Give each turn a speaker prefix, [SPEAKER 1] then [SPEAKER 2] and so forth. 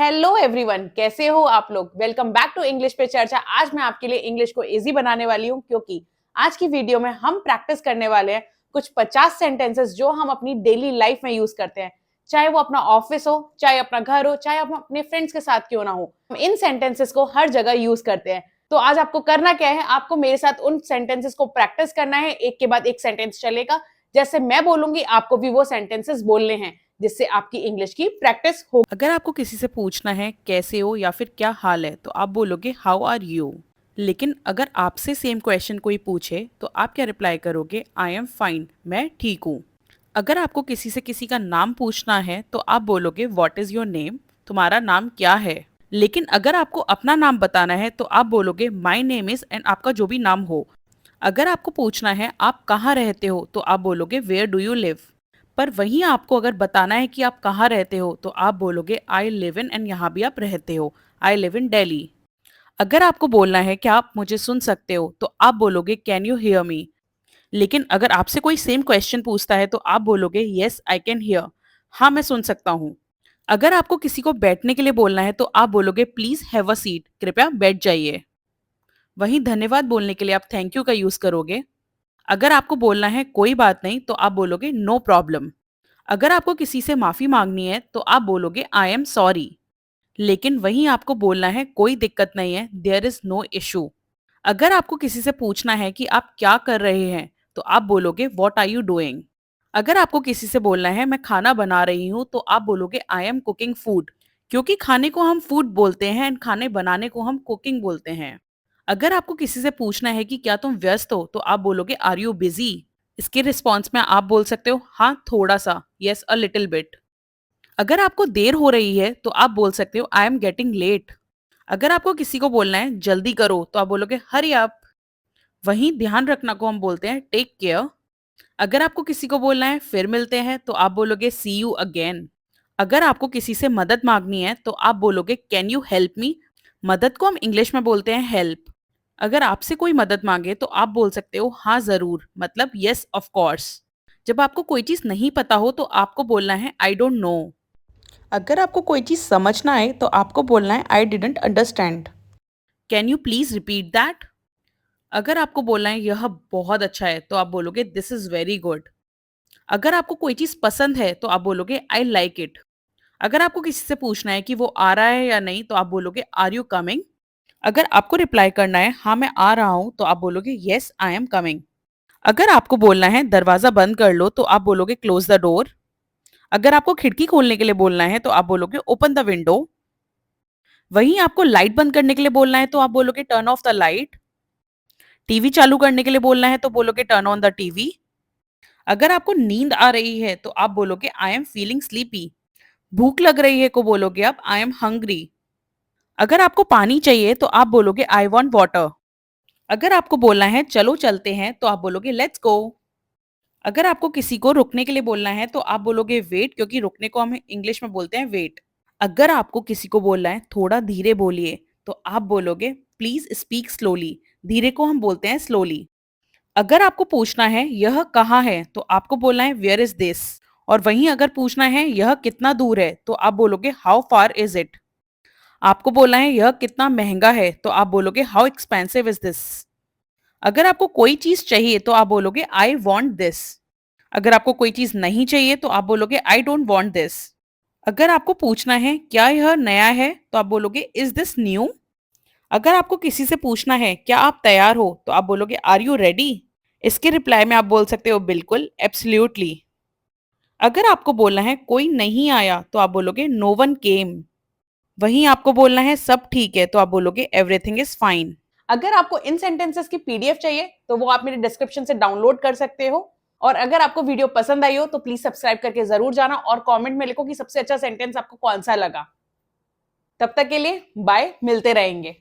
[SPEAKER 1] Hello everyone, कैसे हो आप लोग। वेलकम बैक टू इंग्लिश पे चर्चा। आज मैं आपके लिए इंग्लिश को इजी बनाने वाली हूँ, क्योंकि आज की वीडियो में हम प्रैक्टिस करने वाले हैं कुछ 50 सेंटेंसेस जो हम अपनी डेली लाइफ में यूज करते हैं। चाहे वो अपना ऑफिस हो, चाहे अपना घर हो, चाहे हम अपने फ्रेंड्स के साथ क्यों ना हो, हम इन सेंटेंसेस को हर जगह यूज करते हैं। तो आज आपको करना क्या है, आपको मेरे साथ उन सेंटेंसेस को प्रैक्टिस करना है। एक के बाद एक सेंटेंस चलेगा, जैसे मैं बोलूंगी आपको भी वो सेंटेंसेस बोलने हैं, जिससे आपकी इंग्लिश की प्रैक्टिस हो।
[SPEAKER 2] अगर आपको किसी से पूछना है कैसे हो या फिर क्या हाल है तो आप बोलोगे हाउ आर यू। लेकिन अगर आपसे सेम क्वेश्चन कोई पूछे तो आप क्या रिप्लाई करोगे? आई एम फाइन, मैं ठीक हूँ। अगर आपको किसी से किसी का नाम पूछना है तो आप बोलोगे व्हाट इज योर नेम, तुम्हारा नाम क्या है। लेकिन अगर आपको अपना नाम बताना है तो आप बोलोगे माई नेम इज एंड आपका जो भी नाम हो। अगर आपको पूछना है आप कहाँ रहते हो तो आप बोलोगे वेयर डू यू लिव। पर वहीं आपको अगर बताना है कि आप कहाँ रहते हो तो आप बोलोगे आई लिव इन एंड यहाँ भी आप रहते हो, आई लिव इन दिल्ली। अगर आपको बोलना है कि आप मुझे सुन सकते हो तो आप बोलोगे कैन यू हियर मी। लेकिन अगर आपसे कोई सेम क्वेश्चन पूछता है तो आप बोलोगे येस आई कैन हियर, हाँ मैं सुन सकता हूँ। अगर आपको किसी को बैठने के लिए बोलना है तो आप बोलोगे प्लीज हैव अ सीट, कृपया बैठ जाइए। वहीं धन्यवाद बोलने के लिए आप थैंक यू का यूज करोगे। अगर आपको बोलना है कोई बात नहीं तो आप बोलोगे नो प्रॉब्लम। अगर आपको किसी से माफी मांगनी है तो आप बोलोगे आई एम सॉरी। लेकिन वहीं आपको बोलना है कोई दिक्कत नहीं है, देयर इज नो इशू। अगर आपको किसी से पूछना है कि आप क्या कर रहे हैं तो आप बोलोगे व्हाट आर यू डूइंग। अगर आपको किसी से बोलना है मैं खाना बना रही हूँ तो आप बोलोगे आई एम कुकिंग फूड, क्योंकि खाने को हम फूड बोलते हैं एंड खाने बनाने को हम कुकिंग बोलते हैं। अगर आपको किसी से पूछना है कि क्या तुम व्यस्त हो तो आप बोलोगे आर यू बिजी। इसके रिस्पॉन्स में आप बोल सकते हो हाँ थोड़ा सा, यस अ लिटिल बिट। अगर आपको देर हो रही है तो आप बोल सकते हो आई एम गेटिंग लेट। अगर आपको किसी को बोलना है जल्दी करो तो आप बोलोगे हरी अप। वहीं ध्यान रखना को हम बोलते हैं टेक केयर। अगर आपको किसी को बोलना है फिर मिलते हैं तो आप बोलोगे सी यू अगेन। अगर आपको किसी से मदद मांगनी है तो आप बोलोगे कैन यू हेल्प मी। मदद को हम इंग्लिश में बोलते हैं हेल्प। अगर आपसे कोई मदद मांगे तो आप बोल सकते हो हाँ जरूर, मतलब यस ऑफ कोर्स। जब आपको कोई चीज नहीं पता हो तो आपको बोलना है आई डोंट नो। अगर आपको कोई चीज समझ ना आए तो आपको बोलना है I didn't understand. Can you please repeat that. अगर आपको बोलना है यह बहुत अच्छा है तो आप बोलोगे दिस इज वेरी गुड। अगर आपको कोई चीज पसंद है तो आप बोलोगे आई लाइक इट। अगर आपको किसी से पूछना है कि वो आ रहा है या नहीं तो आप बोलोगे आर यू कमिंग। अगर आपको रिप्लाई करना है हाँ मैं आ रहा हूं तो आप बोलोगे येस आई एम कमिंग। अगर आपको बोलना है दरवाजा बंद कर लो तो आप बोलोगे क्लोज द डोर। अगर आपको खिड़की खोलने के लिए बोलना है तो आप बोलोगे ओपन द विंडो। वहीं आपको लाइट बंद करने के लिए बोलना है तो आप बोलोगे turn off the light. TV चालू करने के लिए बोलना है तो बोलोगे टर्न ऑन द टीवी। अगर आपको नींद आ रही है तो आप बोलोगे आई एम फीलिंग स्लीपी। भूख लग रही है को बोलोगे आप आई एम हंग्री। अगर आपको पानी चाहिए तो आप बोलोगे आई वांट वाटर। अगर आपको बोलना है चलो चलते हैं तो आप बोलोगे लेट्स गो। अगर आपको किसी को रुकने के लिए बोलना है तो आप बोलोगे वेट, क्योंकि रुकने को हम इंग्लिश में बोलते हैं वेट। अगर आपको किसी को बोलना है थोड़ा धीरे बोलिए तो आप बोलोगे प्लीज स्पीक स्लोली। धीरे को हम बोलते हैं स्लोली। अगर आपको पूछना है यह कहाँ है तो आपको बोलना है वेयर इज दिस। और वहीं अगर पूछना है यह कितना दूर है तो आप बोलोगे हाउ फार इज इट। आपको बोलना है यह कितना महंगा है तो आप बोलोगे हाउ एक्सपेंसिव इज दिस। अगर आपको कोई चीज चाहिए तो आप बोलोगे आई वॉन्ट दिस। अगर आपको कोई चीज नहीं चाहिए तो आप बोलोगे आई डोंट वॉन्ट दिस। अगर आपको पूछना है क्या यह नया है तो आप बोलोगे इज दिस न्यू। अगर आपको किसी से पूछना है क्या आप तैयार हो तो आप बोलोगे आर यू रेडी। इसके रिप्लाई में आप बोल सकते हो बिल्कुल, एब्सोल्युटली। अगर आपको बोलना है कोई नहीं आया तो आप बोलोगे नो वन केम। वहीं आपको बोलना है सब ठीक है तो आप बोलोगे एवरीथिंग इज फाइन।
[SPEAKER 1] अगर आपको इन सेंटेंसेस की पीडीएफ चाहिए तो वो आप मेरे डिस्क्रिप्शन से डाउनलोड कर सकते हो। और अगर आपको वीडियो पसंद आई हो तो प्लीज सब्सक्राइब करके जरूर जाना और कमेंट में लिखो कि सबसे अच्छा सेंटेंस आपको कौन सा लगा। तब तक के लिए बाय, मिलते रहेंगे।